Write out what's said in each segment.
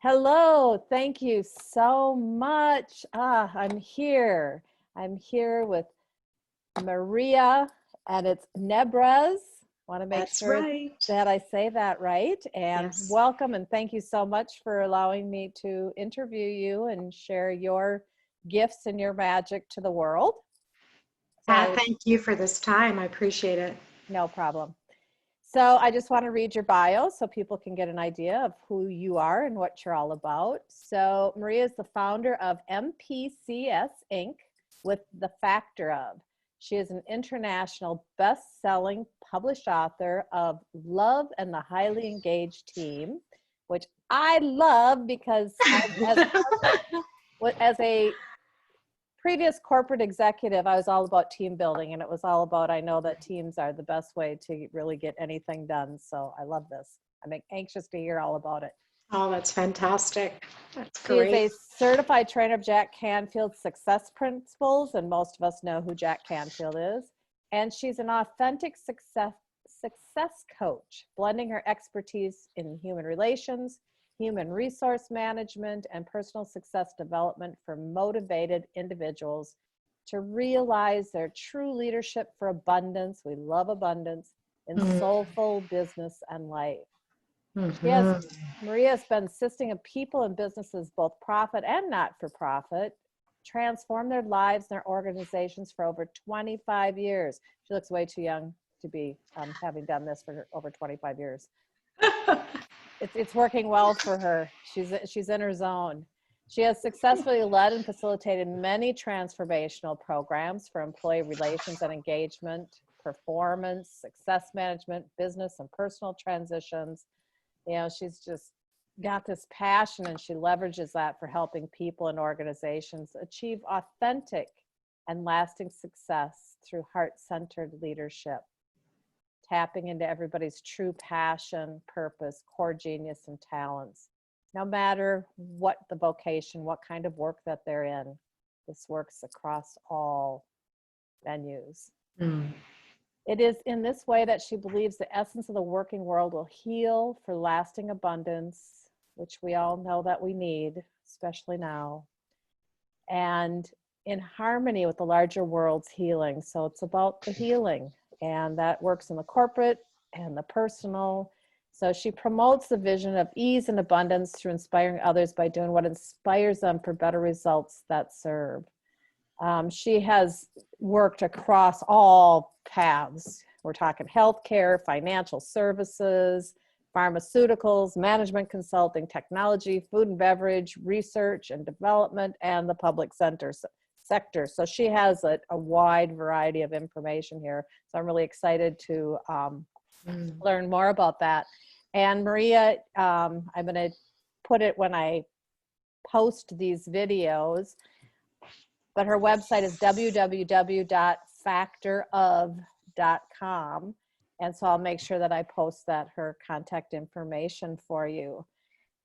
Hello, thank you so much. I'm here. I'm here with Maria, and it's Nebres. Want to make That's sure right. that I say that right. And Yes. welcome, and thank you so much for allowing me to interview you and share your gifts and your magic to the world. So, Thank you for this time. I appreciate it. no problem. So I just want to read your bio so people can get an idea of who you are and what you're all about. So Maria is the founder of MPCS Inc. with the factor of. She is an international best-selling published author of Love and the Highly Engaged Team, which I love because as a previous corporate executive, I was all about team building, and it was all about, I know that teams are the best way to really get anything done. So I love this. I'm anxious to hear all about it. Oh, that's fantastic. That's She is great. a certified trainer of Jack Canfield's Success Principles, and most of us know who Jack Canfield is. And she's an authentic success coach, blending her expertise in human relations, human resource management, and personal success development for motivated individuals to realize their true leadership for abundance. We love abundance in soulful business and life. Maria has been assisting of people and businesses, both profit and not-for-profit, transform their lives and their organizations for over 25 years. She looks way too young to be having done this for over 25 years. It's working well for her. She's in her zone. She has successfully led and facilitated many transformational programs for employee relations and engagement, performance, success management, business and personal transitions. You know, she's just got this passion, and she leverages that for helping people and organizations achieve authentic and lasting success through heart-centered leadership, tapping into everybody's true passion, purpose, core genius, and talents. No matter what the vocation, what kind of work that they're in, this works across all venues. It is in this way that she believes the essence of the working world will heal for lasting abundance, which we all know that we need, especially now, and in harmony with the larger world's healing. So it's about the healing, and that works in the corporate and the personal. So she promotes the vision of ease and abundance through inspiring others by doing what inspires them for better results that serve. She has worked across all paths. We're talking healthcare, financial services, pharmaceuticals, management consulting, technology, food and beverage, research and development, and the public sector. So she has a wide variety of information here. So I'm really excited to learn more about that. And Maria, I'm going to put it when I post these videos, but her website is www.factorof.com. And so I'll make sure that I post her contact information for you.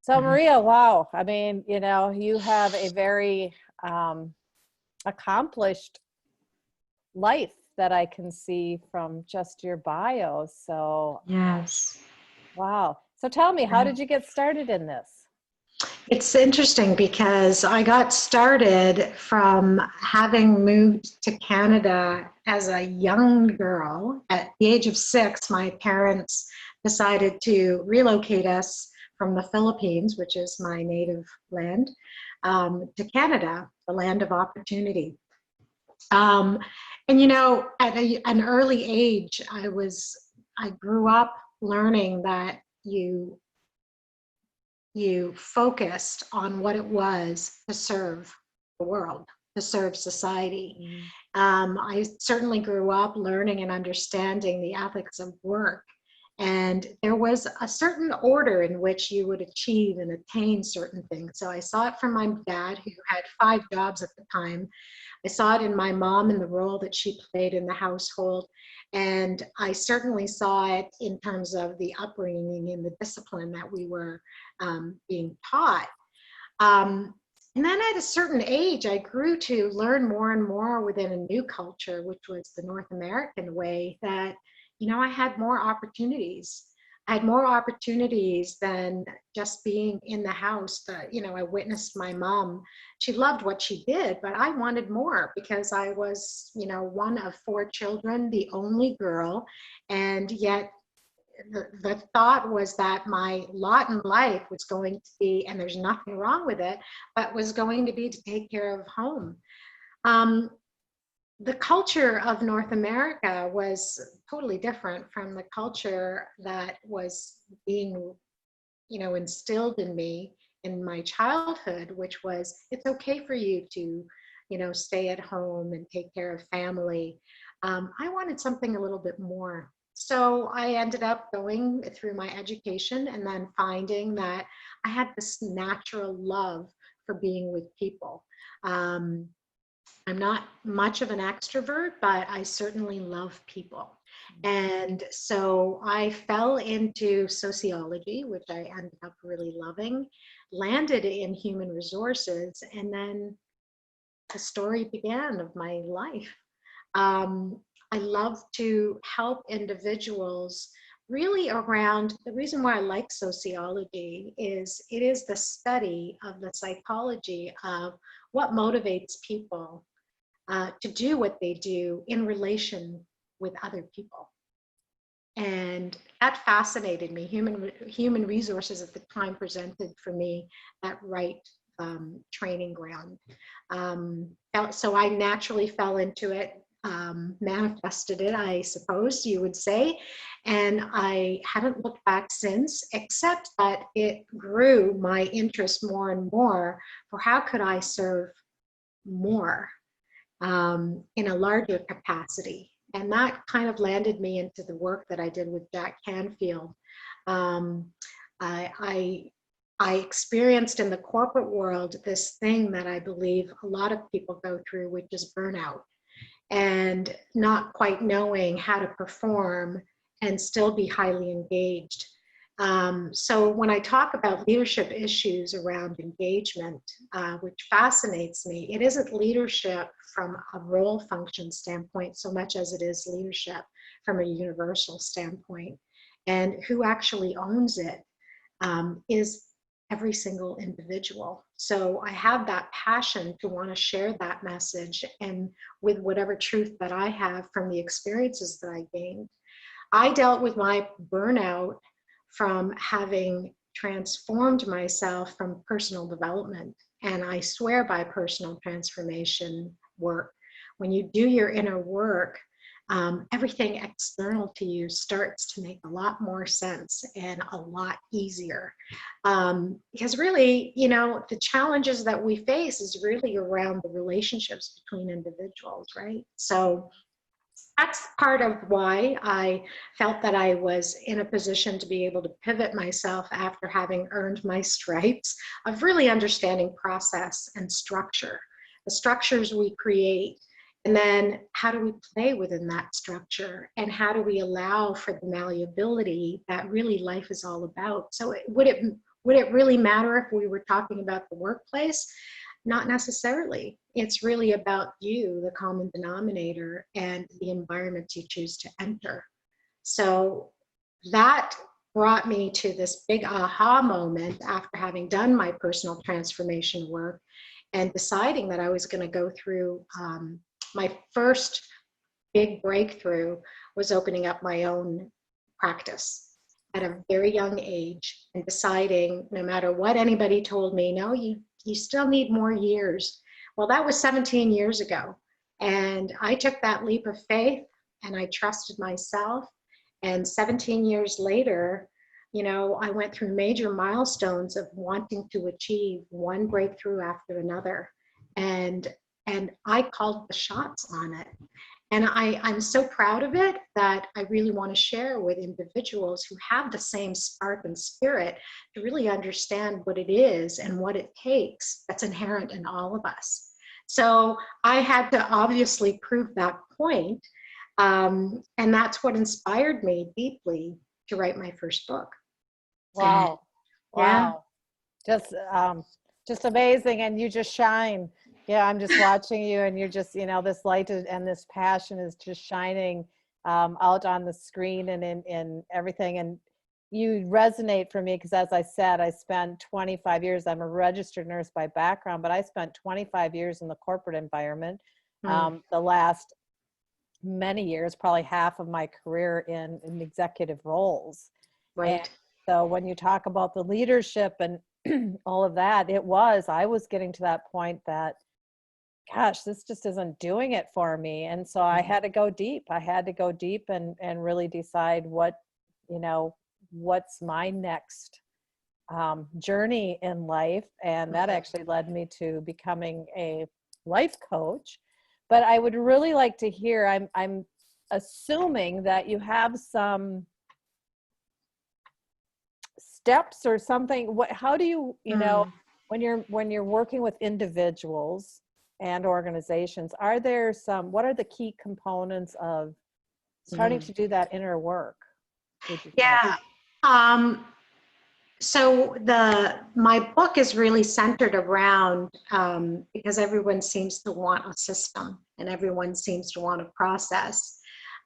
So Maria, wow. I mean, you know, you have a very accomplished life that I can see from just your bio. So Yes. wow. So tell me, how did you get started in this? It's interesting because I got started from having moved to Canada as a young girl. At the age of 6, my parents decided to relocate us from the Philippines, which is my native land, to Canada, the land of opportunity. And you know, at an early age, I grew up learning that you focused on what it was to serve the world, to serve society. I certainly grew up learning and understanding the ethics of work. And there was a certain order in which you would achieve and attain certain things. So I saw it from my dad, who had 5 jobs at the time. I saw it in my mom and the role that she played in the household. And I certainly saw it in terms of the upbringing and the discipline that we were being taught. And then at a certain age, I grew to learn more and more within a new culture, which was the North American way, that, you know, I had more opportunities. I had more opportunities than just being in the house. I witnessed my mom. She loved what she did, but I wanted more because I was, one of 4 children, the only girl. And yet the thought was that my lot in life was going to be, and there's nothing wrong with it, but was going to be to take care of home. The culture of North America was totally different from the culture that was being, instilled in me in my childhood, which was it's okay for you to, stay at home and take care of family. I wanted something a little bit more. So I ended up going through my education and then finding that I had this natural love for being with people. I'm not much of an extrovert, but I certainly love people. And so I fell into sociology, which I ended up really loving, landed in human resources, and then the story began of my life. I love to help individuals really around the reason why I like sociology is it is the study of the psychology of what motivates people to do what they do in relation with other people. And that fascinated me. Human resources at the time presented for me that right training ground. So I naturally fell into it, manifested it, I suppose you would say. And I haven't looked back since, except that it grew my interest more and more for how could I serve more in a larger capacity. And that kind of landed me into the work that I did with Jack Canfield. I experienced in the corporate world this thing that I believe a lot of people go through, which is burnout, and not quite knowing how to perform and still be highly engaged. So when I talk about leadership issues around engagement, which fascinates me, it isn't leadership from a role function standpoint so much as it is leadership from a universal standpoint. And who actually owns it is every single individual. So I have that passion to want to share that message, and with whatever truth that I have from the experiences that I gained. I dealt with my burnout from having transformed myself from personal development. And I swear by personal transformation work. When you do your inner work, everything external to you starts to make a lot more sense and a lot easier. Because really, the challenges that we face is really around the relationships between individuals, right? So that's part of why I felt that I was in a position to be able to pivot myself after having earned my stripes of really understanding process and structure, the structures we create, and then how do we play within that structure, and how do we allow for the malleability that really life is all about. So would it really matter if we were talking about the workplace? Not necessarily. It's really about you, the common denominator, and the environment you choose to enter. So that brought me to this big aha moment after having done my personal transformation work and deciding that I was going to go through my first big breakthrough was opening up my own practice at a very young age and deciding no matter what anybody told me, no, you still need more years. Well, that was 17 years ago. And I took that leap of faith and I trusted myself. And 17 years later, I went through major milestones of wanting to achieve one breakthrough after another. And I called the shots on it. And I'm so proud of it that I really want to share with individuals who have the same spark and spirit to really understand what it is and what it takes that's inherent in all of us. So I had to obviously prove that point. And that's what inspired me deeply to write my first book. Wow. And, Wow. Just amazing. And you just shine. Yeah, I'm just watching you, and you're just, this light and this passion is just shining out on the screen and in everything. And you resonate for me because, as I said, I spent 25 years, I'm a registered nurse by background, but I spent 25 years in the corporate environment. The last many years, probably half of my career in executive roles. Right. And so when you talk about the leadership and all of that, I was getting to that point that, gosh, this just isn't doing it for me. And so I had to go deep. I had to go deep and really decide what's my next journey in life. And that actually led me to becoming a life coach. But I would really like to hear, I'm assuming that you have some steps or something. How do you, when you're working with individuals and organizations, what are the key components of starting to do that inner work, would you say? Yeah. So my book is really centered around, because everyone seems to want a system and everyone seems to want a process.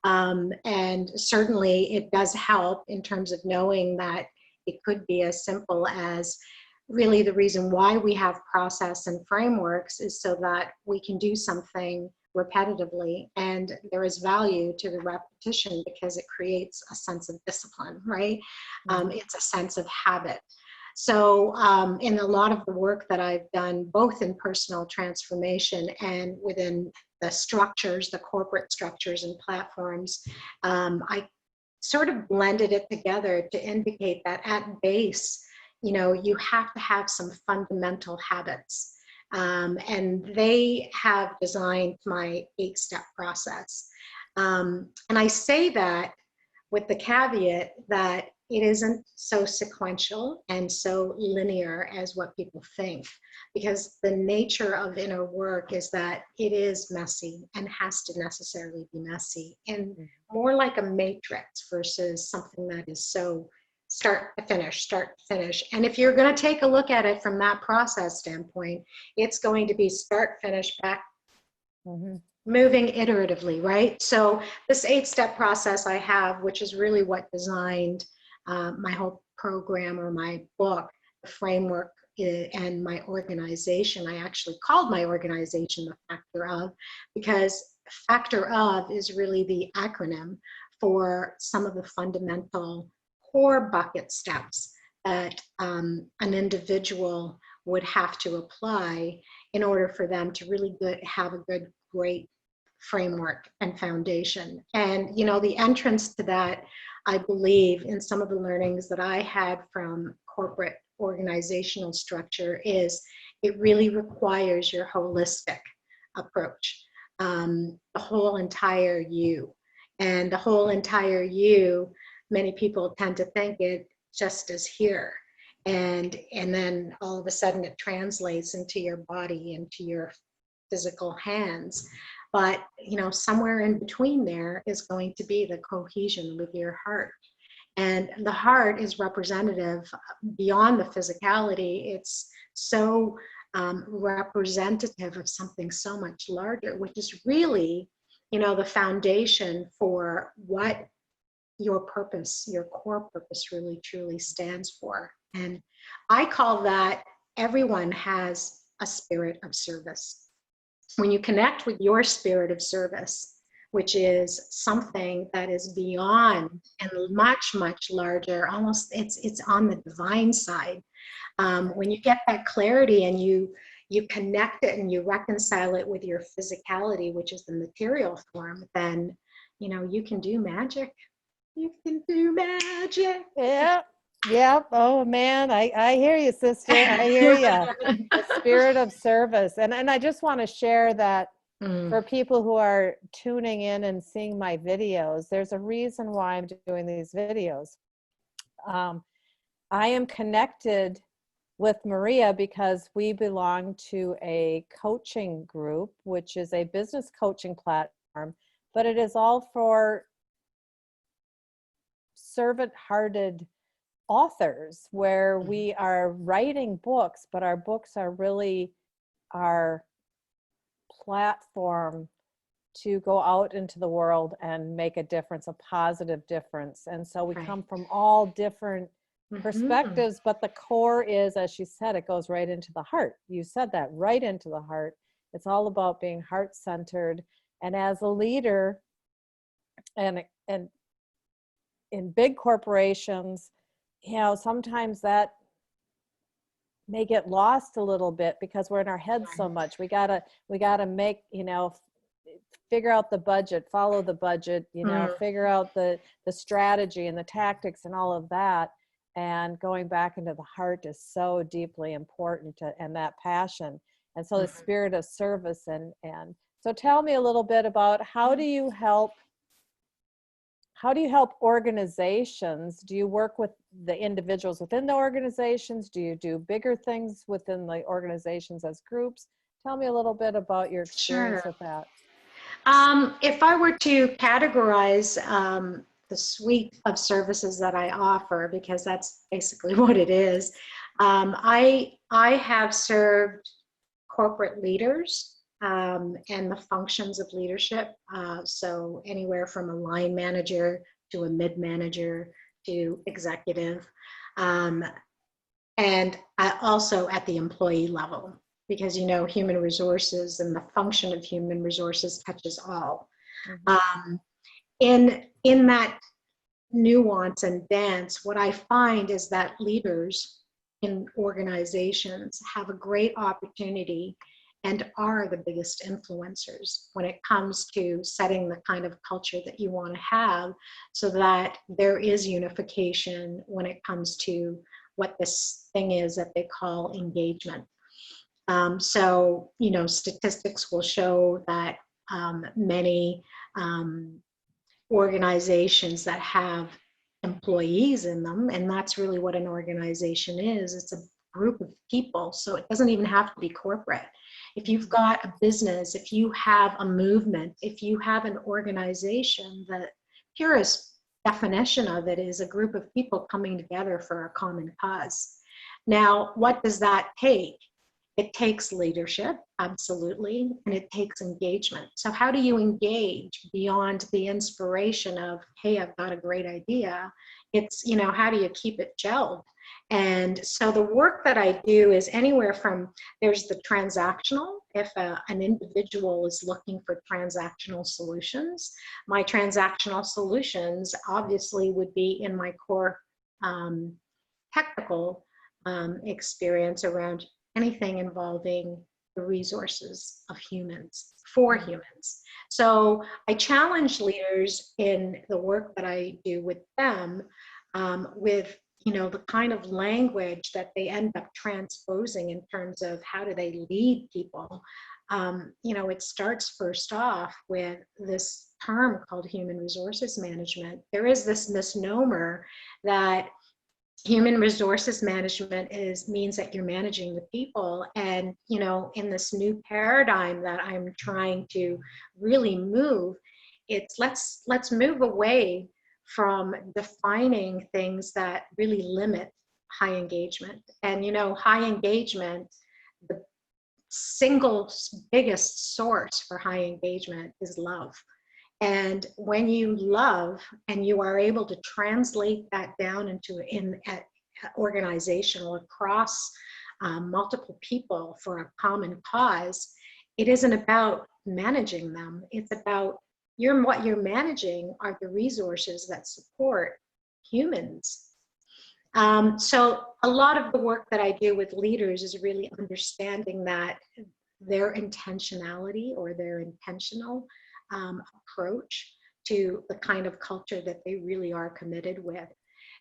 And certainly it does help in terms of knowing that it could be as simple as, really the reason why we have process and frameworks is so that we can do something repetitively, and there is value to the repetition because it creates a sense of discipline, right? It's a sense of habit. So in a lot of the work that I've done, both in personal transformation and within the structures, the corporate structures and platforms, I sort of blended it together to indicate that at base, you have to have some fundamental habits. And they have designed my 8-step process. And I say that with the caveat that it isn't so sequential and so linear as what people think, because the nature of inner work is that it is messy and has to necessarily be messy, and more like a matrix versus something that is so start to finish. And if you're going to take a look at it from that process standpoint, it's going to be start, finish, back, moving iteratively, right? So this 8-step process I have, which is really what designed my whole program or my book, the framework, and my organization. I actually called my organization the Factor Of, because Factor Of is really the acronym for some of the fundamental core bucket steps that an individual would have to apply in order for them to really have a great framework and foundation. And the entrance to that, I believe, in some of the learnings that I had from corporate organizational structure, is it really requires your holistic approach, the whole entire you. And the whole entire you, many people tend to think it just is here. And then all of a sudden it translates into your body, into your physical hands. But somewhere in between there is going to be the cohesion with your heart. And the heart is representative beyond the physicality. It's so representative of something so much larger, which is really, the foundation for what your purpose, your core purpose really truly stands for. And I call that everyone has a spirit of service. When you connect with your spirit of service, which is something that is beyond and much, much larger, almost it's on the divine side. When you get that clarity and you connect it and you reconcile it with your physicality, which is the material form, then you can do magic. You can do magic. Yeah. Yep. Oh man, I hear you, sister. I hear you. The spirit of service. And I just want to share that for people who are tuning in and seeing my videos, there's a reason why I'm doing these videos. I am connected with Maria because we belong to a coaching group, which is a business coaching platform, but it is all for servant-hearted authors, where we are writing books, but our books are really our platform to go out into the world and make a difference, a positive difference. And so we come from all different perspectives, but the core is, as she said, it goes right into the heart. You said that, right into the heart. It's all about being heart-centered. And as a leader, and in big corporations, you know, sometimes that may get lost a little bit because we're in our heads so much. We gotta make, you know, figure out the budget, follow the budget, you know, figure out the strategy and the tactics and all of that. And going back into the heart is so deeply important and that passion. And so the spirit of service. And so tell me a little bit about how do you help organizations? Do you work with the individuals within the organizations? Do you do bigger things within the organizations as groups? Tell me a little bit about your experience with that. If I were to categorize the suite of services that I offer, because that's basically what it is, I have served corporate leaders and the functions of leadership. So anywhere from a line manager to a mid-manager to executive, and also at the employee level. Because, you know, human resources and the function of human resources touches all. In that nuance and dance, what I find is that leaders in organizations have a great opportunity and are the biggest influencers when it comes to setting the kind of culture that you want to have, so that there is unification when it comes to what this thing is that they call engagement. So, you know, statistics will show that many organizations that have employees in them, and that's really what an organization is. It's a group of people, so it doesn't even have to be corporate. If you've got a business, if you have a movement, if you have an organization, the purest definition of it is a group of people coming together for a common cause. Now, what does that take? It takes leadership, absolutely, and it takes engagement. So how do you engage beyond the inspiration of, hey, I've got a great idea? It's, you know, how do you keep it gelled? And so the work that I do is anywhere from, there's the transactional. If an individual is looking for transactional solutions, my transactional solutions obviously would be in my core technical experience around anything involving the resources of humans, for humans. So I challenge leaders in the work that I do with them with, you know, the kind of language that they end up transposing in terms of how do they lead people. You know, it starts first off with this term called human resources management. There is this misnomer that human resources management means that you're managing the people. And, you know, in this new paradigm that I'm trying to really move, it's let's move away from defining things that really limit high engagement. And, you know, high engagement, the single biggest source for high engagement is love. And when you love and you are able to translate that down into organizational across multiple people for a common cause, it isn't about managing them. It's about what you're managing are the resources that support humans. So a lot of the work that I do with leaders is really understanding that their intentionality or their intentional approach to the kind of culture that they really are committed with.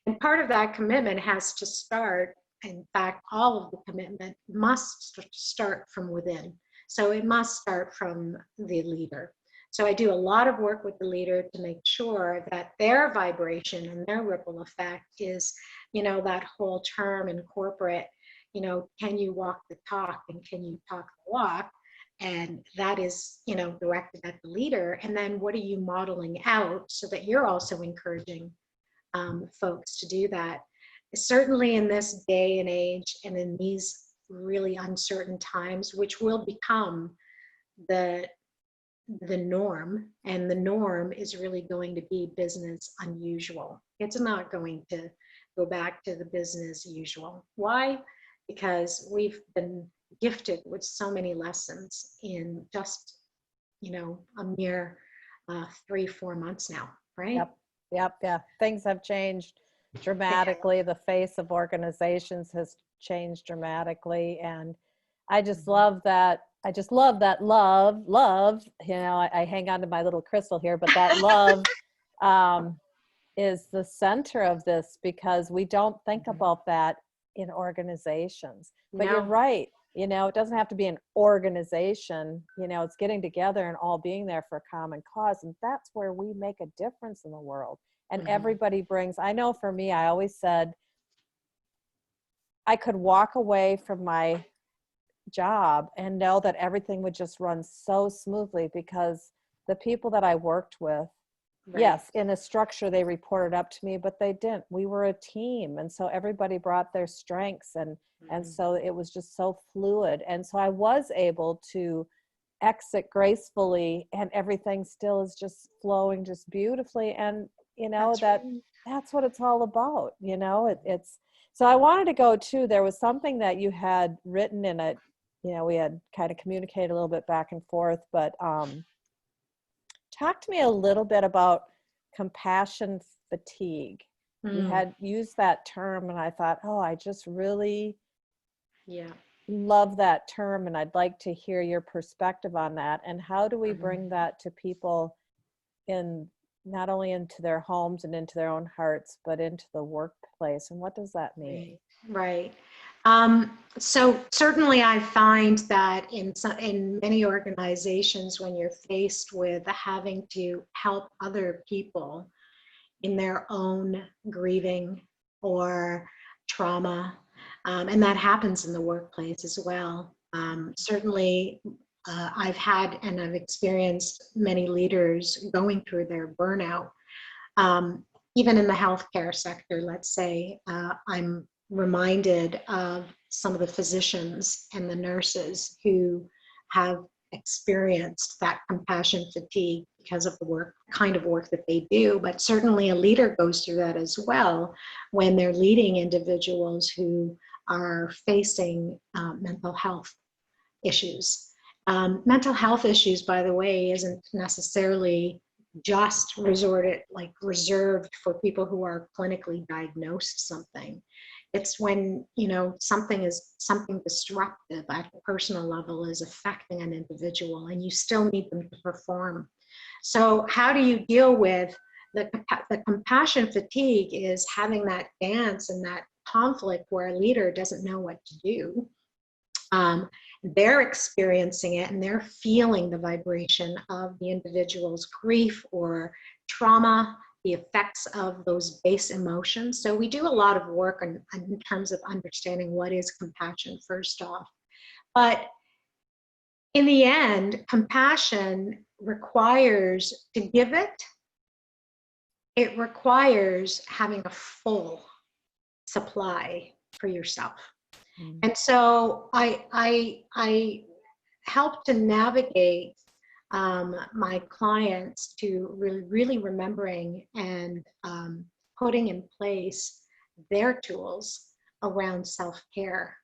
And part of that commitment has to start, in fact, all of the commitment must start from within. So it must start from the leader. So I do a lot of work with the leader to make sure that their vibration and their ripple effect is, you know, that whole term in corporate, you know, can you walk the talk and can you talk the walk? And that is, you know, directed at the leader. And then what are you modeling out so that you're also encouraging folks to do that? Certainly in this day and age and in these really uncertain times, which will become the the norm, and the norm is really going to be business unusual. It's not going to go back to the business usual. Why? Because we've been gifted with so many lessons in just, a mere 3-4 months now, right? Yeah. Things have changed dramatically. The face of organizations has changed dramatically. And I just love that. I just love that love. I hang on to my little crystal here, but that love is the center of this, because we don't think about that in organizations. But you're right. It doesn't have to be an organization. It's getting together and all being there for a common cause. And that's where we make a difference in the world. And everybody brings, I know for me, I always said I could walk away from my job and know that everything would just run so smoothly, because the people that I worked with, yes, in a structure, they reported up to me, but they didn't. We were a team. And so everybody brought their strengths, and so it was just so fluid. And so I was able to exit gracefully, and everything still is just flowing just beautifully. And, that's what it's all about. It's, so I wanted to go too. There was something that you had written in it. We had kind of communicated a little bit back and forth, but talk to me a little bit about compassion fatigue. You had used that term, and I thought, I just really love that term, and I'd like to hear your perspective on that. And how do we bring that to people, in not only into their homes and into their own hearts, but into the workplace? And what does that mean? Right. So certainly I find that in many organizations, when you're faced with having to help other people in their own grieving or trauma, and that happens in the workplace as well. Certainly, I've had and I've experienced many leaders going through their burnout. Even in the healthcare sector, let's say, I'm reminded of some of the physicians and the nurses who have experienced that compassion fatigue because of the kind of work that they do. But certainly a leader goes through that as well when they're leading individuals who are facing mental health issues. Mental health issues, by the way, isn't necessarily just reserved for people who are clinically diagnosed something. It's when, something disruptive at a personal level is affecting an individual, and you still need them to perform. So how do you deal with the compassion fatigue? Is having that dance and that conflict where a leader doesn't know what to do. They're experiencing it, and they're feeling the vibration of the individual's grief or trauma, the effects of those base emotions. So we do a lot of work in terms of understanding what is compassion first off. But in the end, compassion requires, to give it requires having a full supply for yourself. And so I help to navigate my clients to really remembering and putting in place their tools around self-care,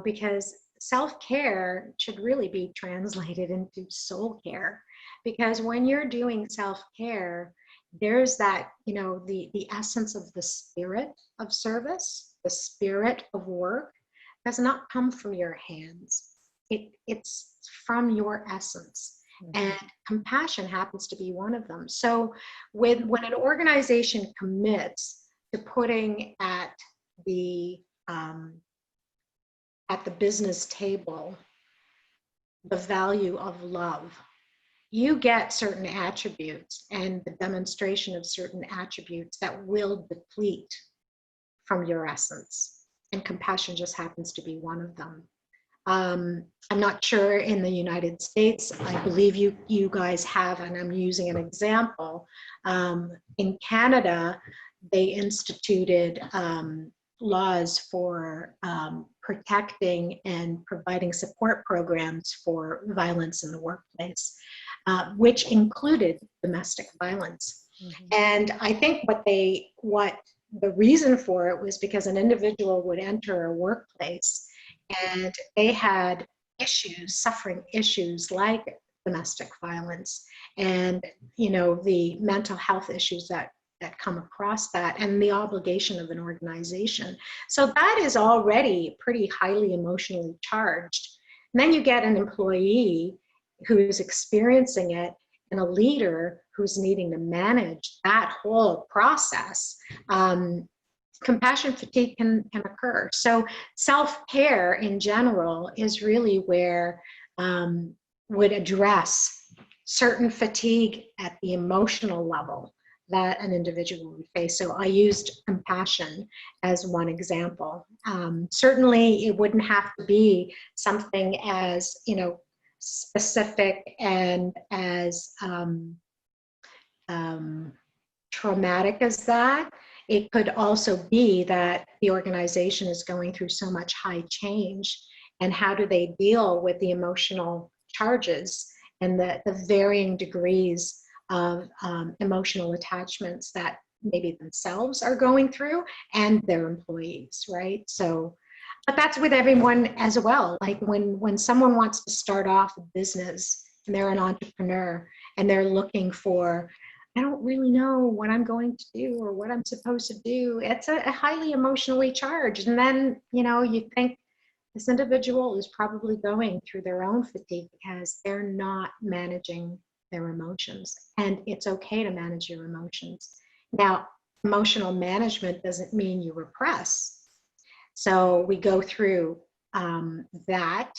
because self-care should really be translated into soul care. Because when you're doing self-care, there's that, the essence of the spirit of service, the spirit of work does not come from your hands. It's from your essence. And compassion happens to be one of them. So when an organization commits to putting at the business table the value of love, you get certain attributes and the demonstration of certain attributes that will deplete from your essence. And compassion just happens to be one of them. I'm not sure in the United States, I believe you guys have, and I'm using an example. In Canada, they instituted laws for protecting and providing support programs for violence in the workplace. which included domestic violence. And I think what the reason for it was because an individual would enter a workplace and they had suffering issues like domestic violence and, the mental health issues that come across that, and the obligation of an organization. So that is already pretty highly emotionally charged. And then you get an employee who's experiencing it and a leader who's needing to manage that whole process. Compassion fatigue can occur. So self-care in general is really where would address certain fatigue at the emotional level that an individual would face. So I used compassion as one example. Certainly it wouldn't have to be something as, specific and as traumatic as that. It could also be that the organization is going through so much high change, and how do they deal with the emotional charges and the varying degrees of emotional attachments that maybe themselves are going through and their employees, right? So, but that's with everyone as well. Like when someone wants to start off a business and they're an entrepreneur and they're looking for, I don't really know what I'm going to do or what I'm supposed to do. It's a highly emotionally charged. And then, you think this individual is probably going through their own fatigue because they're not managing their emotions. And it's okay to manage your emotions. Now, emotional management doesn't mean you repress. So we go through that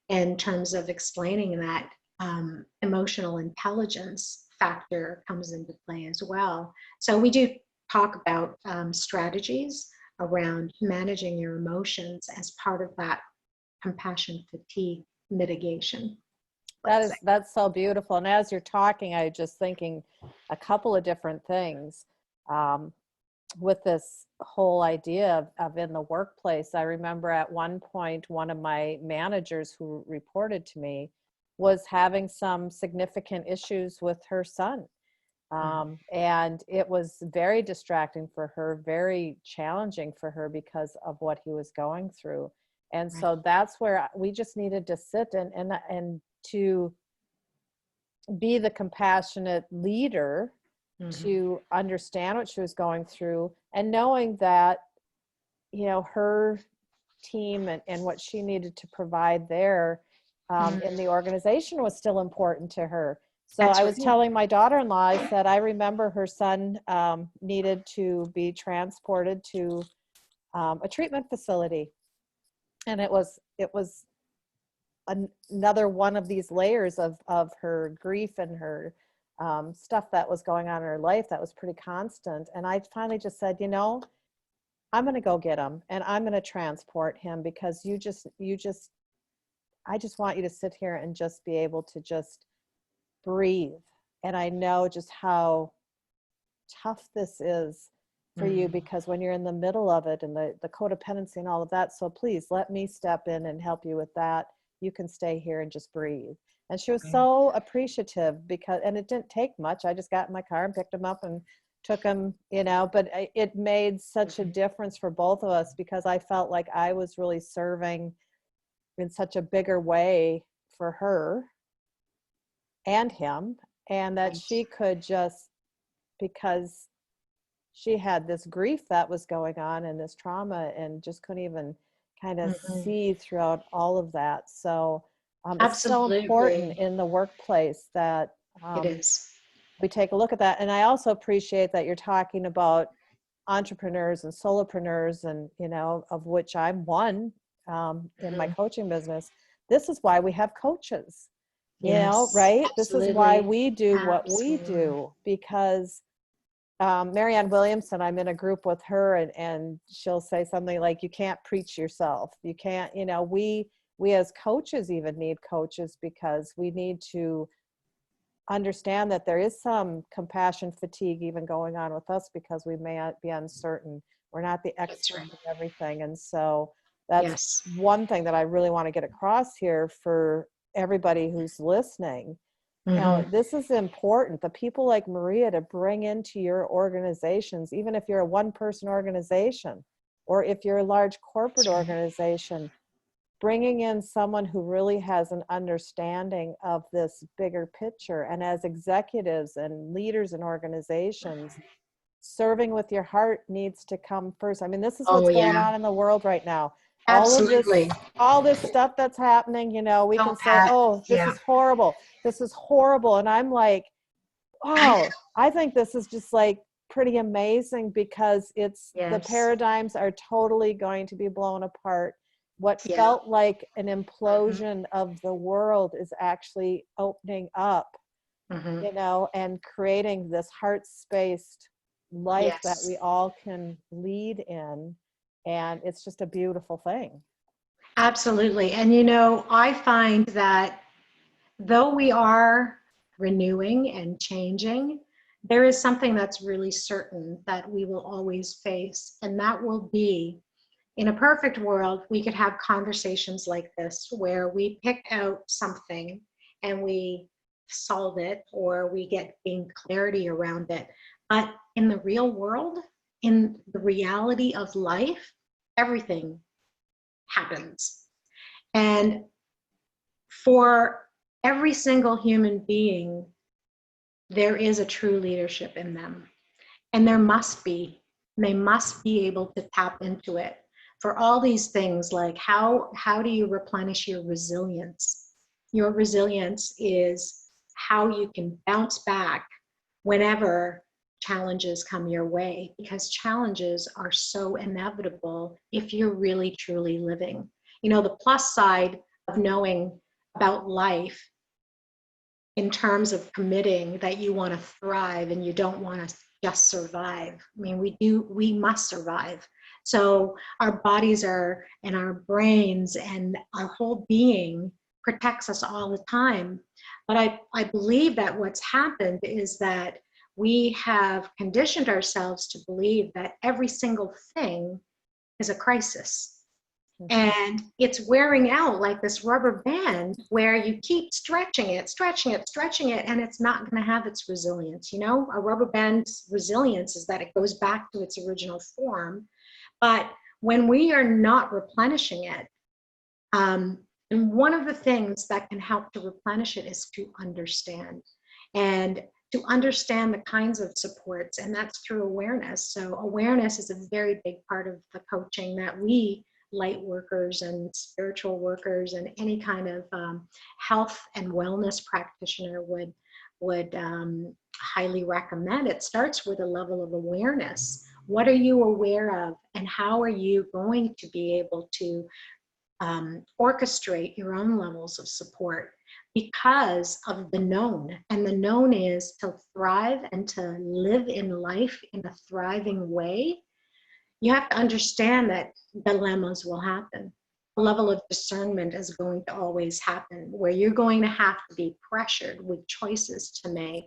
in terms of explaining that emotional intelligence factor comes into play as well. So we do talk about strategies around managing your emotions as part of that compassion fatigue mitigation. That's so beautiful. And as you're talking, I was just thinking a couple of different things with this whole idea of in the workplace. I remember at one point, one of my managers who reported to me was having some significant issues with her son. And it was very distracting for her, very challenging for her because of what he was going through. And so that's where we just needed to sit and to be the compassionate leader, to understand what she was going through, and knowing that, her team and what she needed to provide there in the organization was still important to her. So I was telling my daughter-in-law, I said, I remember her son needed to be transported to a treatment facility. And it was another one of these layers of her grief and her stuff that was going on in her life that was pretty constant. And I finally just said, I'm going to go get him and I'm going to transport him, because I just want you to sit here and just be able to just breathe. And I know just how tough this is for you, because when you're in the middle of it and the codependency and all of that, so please let me step in and help you with that. You can stay here and just breathe. And she was so appreciative and it didn't take much. I just got in my car and picked him up and took him, but it made such a difference for both of us, because I felt like I was really serving in such a bigger way for her and him, and that she could just, because she had this grief that was going on and this trauma and just couldn't even kind of see throughout all of that. So it's so important in the workplace that it is. We take a look at that. And I also appreciate that you're talking about entrepreneurs and solopreneurs, and, of which I'm one in my coaching business. This is why we have coaches, right? Absolutely. This is why we do what we do, because Marianne Williamson, I'm in a group with her, and she'll say something like, you can't preach yourself. You can't, we as coaches even need coaches, because we need to understand that there is some compassion fatigue even going on with us, because we may be uncertain. We're not the expert of everything. And so that's one thing that I really want to get across here for everybody who's listening, You know, Mm-hmm. this is important. The people like Maria to bring into your organizations, even if you're a one-person organization, or if you're a large corporate organization, bringing in someone who really has an understanding of this bigger picture. And as executives and leaders in organizations, serving with your heart needs to come first. I mean, this is Oh what's going yeah, on in the world right now. absolutely. All this stuff that's happening, you know, we can Don't say, oh, this yeah. is horrible. This is horrible. And I'm like, wow, I think this is just like pretty amazing, because it's the Yes. paradigms are totally going to be blown apart. What Yeah. felt like an Mm-hmm. implosion of the world is actually opening up, Mm-hmm. you know, and creating this heart-spaced life that we Yes. all can lead in. And it's just a beautiful thing. Absolutely. And you know, I find that though we are renewing and changing, there is something that's really certain that we will always face, and that will be, in a perfect world, we could have conversations like this where we pick out something and we solve it, or we gain clarity around it. But in the real world, in the reality of life, everything happens. And for every single human being, there is a true leadership in them. And they must be able to tap into it for all these things. Like how do you replenish your resilience? Your resilience is how you can bounce back whenever challenges come your way, because challenges are so inevitable if you're really truly living. You know, the plus side of knowing about life in terms of committing that you want to thrive and you don't want to just survive. I mean, we must survive. So our bodies are, and our brains and our whole being protects us all the time. But I believe that what's happened is that we have conditioned ourselves to believe that every single thing is a crisis. And it's wearing out like this rubber band where you keep stretching it, stretching it, stretching it, and it's not going to have its resilience. You know, a rubber band's resilience is that it goes back to its original form. But when we are not replenishing it, and one of the things that can help to replenish it is to understand. And to understand the kinds of supports, and that's through awareness. So awareness is a very big part of the coaching that we light workers and spiritual workers and any kind of health and wellness practitioner would highly recommend. It starts with a level of awareness. What are you aware of, and how are you going to be able to orchestrate your own levels of support because of the known? And the known is to thrive and to live in life in a thriving way. You have to understand that dilemmas will happen. A level of discernment is going to always happen where you're going to have to be pressured with choices to make,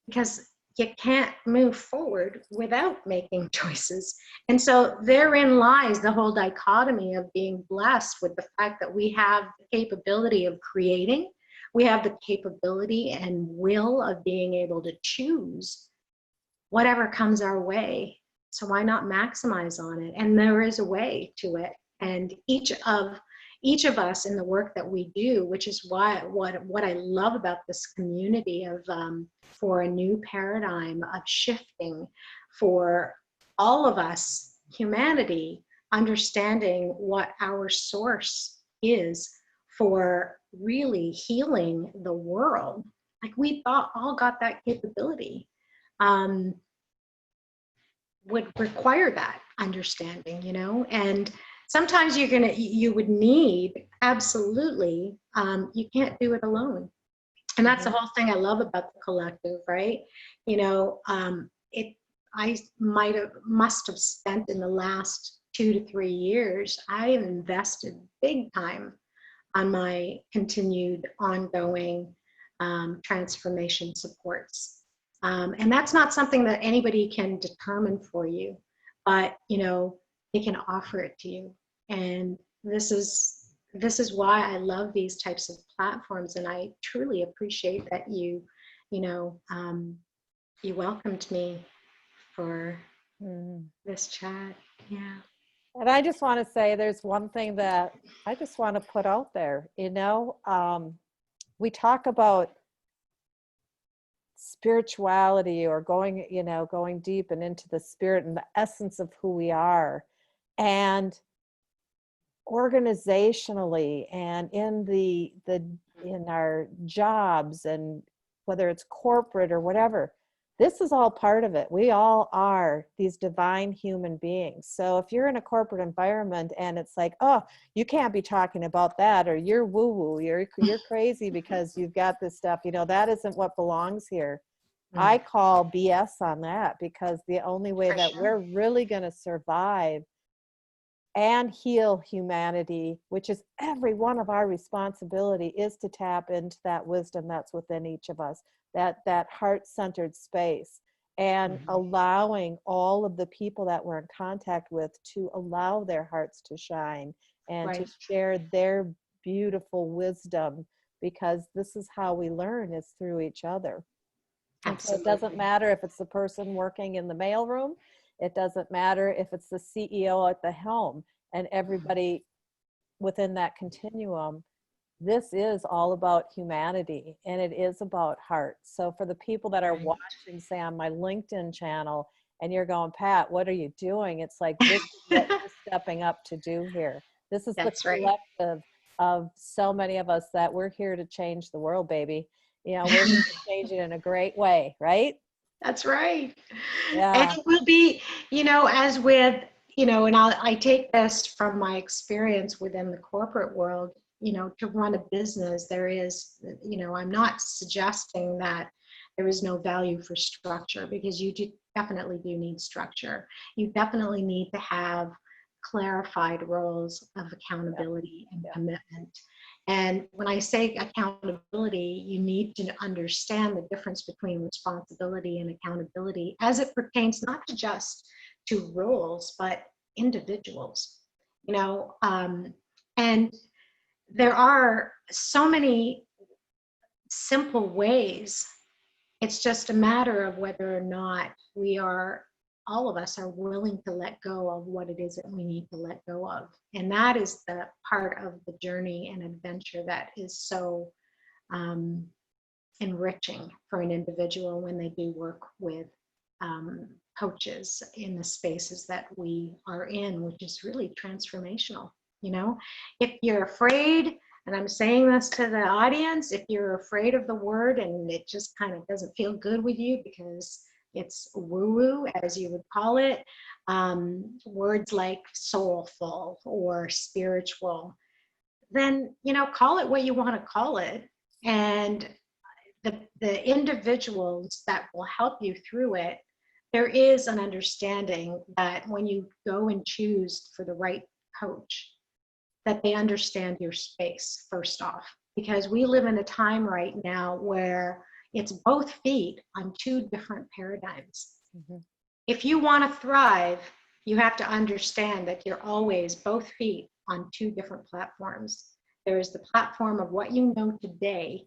because you can't move forward without making choices. And so therein lies the whole dichotomy of being blessed with the fact that we have the capability of creating, we have the capability and will of being able to choose whatever comes our way. So why not maximize on it? And there is a way to it. And each of us in the work that we do, which is why what I love about this community of for a new paradigm of shifting for all of us, humanity, understanding what our source is for really healing the world. Like we all got that capability. Would require that understanding, you know, and sometimes you would need, absolutely, you can't do it alone. And that's the whole thing I love about the collective, right? You know, I must have spent in the last 2 to 3 years, I have invested big time on my continued ongoing transformation supports. And that's not something that anybody can determine for you, but you know, they can offer it to you. And this is this is why I love these types of platforms, and I truly appreciate that you welcomed me for this chat. Yeah. And I just want to say there's one thing that I just want to put out there. We talk about spirituality or going deep and into the spirit and the essence of who we are. And organizationally and in our jobs, and whether it's corporate or whatever, this is all part of it. We all are these divine human beings. So if you're in a corporate environment and it's like, oh, you can't be talking about that, or you're woo-woo, you're crazy because you've got this stuff, that isn't what belongs here. I call BS on that, because the only way that we're really going to survive and heal humanity, which is every one of our responsibility, is to tap into that wisdom that's within each of us, that heart-centered space, and allowing all of the people that we're in contact with to allow their hearts to shine and to share their beautiful wisdom, because this is how we learn, is through each other. And so it doesn't matter if it's the person working in the mailroom. It doesn't matter if it's the CEO at the helm, and everybody within that continuum. This is all about humanity, and it is about heart. So for the people that are watching, say, on my LinkedIn channel, and you're going, Pat, what are you doing? It's like, this is what you're stepping up to do here. This is the collective of so many of us that we're here to change the world, baby. We're here to change it in a great way, right? That's right. Yeah. And it will be, as with, and I take this from my experience within the corporate world, to run a business, there is, I'm not suggesting that there is no value for structure, because you definitely do need structure. You definitely need to have clarified roles of accountability and commitment. And when I say accountability, you need to understand the difference between responsibility and accountability as it pertains not to just to roles, but individuals, and there are so many simple ways. It's just a matter of whether or not all of us are willing to let go of what it is that we need to let go of. And that is the part of the journey and adventure that is so enriching for an individual when they do work with coaches in the spaces that we are in, which is really transformational. If you're afraid, and I'm saying this to the audience, if you're afraid of the word and it just kind of doesn't feel good with you because it's woo-woo, as you would call it, words like soulful or spiritual, then, call it what you want to call it. And the individuals that will help you through it, there is an understanding that when you go and choose for the right coach, that they understand your space first off, because we live in a time right now where it's both feet on two different paradigms. If you want to thrive, you have to understand that you're always both feet on two different platforms. There is the platform of what you know today,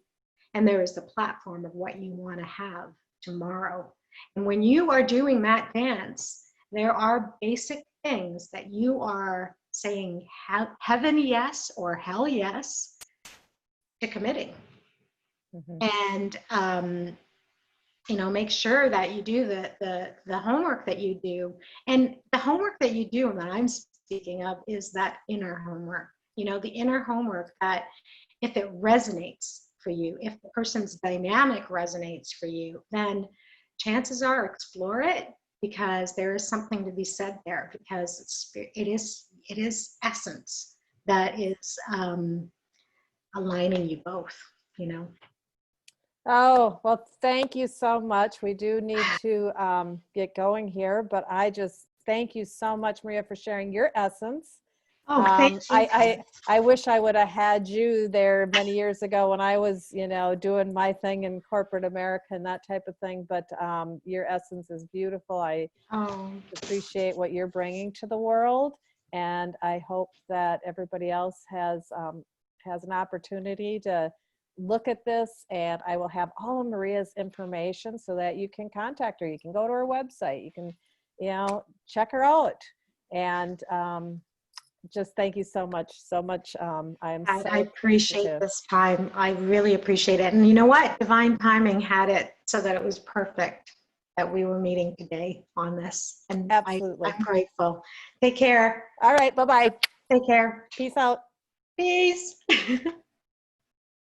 and there is the platform of what you want to have tomorrow. And when you are doing that dance, there are basic things that you are saying heaven yes or hell yes to committing. And make sure that you do the homework that you do. And the homework that you do, and that I'm speaking of, is that inner homework. The inner homework that if it resonates for you, if the person's dynamic resonates for you, then chances are explore it, because there is something to be said there, because it is essence that is aligning you both, Oh, well, thank you so much. We do need to get going here, but I just thank you so much, Maria, for sharing your essence. Oh, thank you. I wish I would have had you there many years ago when I was, doing my thing in corporate America and that type of thing. But your essence is beautiful. I appreciate what you're bringing to the world. And I hope that everybody else has an opportunity to look at this, and I will have all of Maria's information so that you can contact her. You can go to her website. You can, check her out. And just thank you so much. I appreciate this time. I really appreciate it. And you know what? Divine timing had it so that it was perfect that we were meeting today on this. And Absolutely. I'm grateful. Take care. All right. Bye-bye. Take care. Peace out. Peace.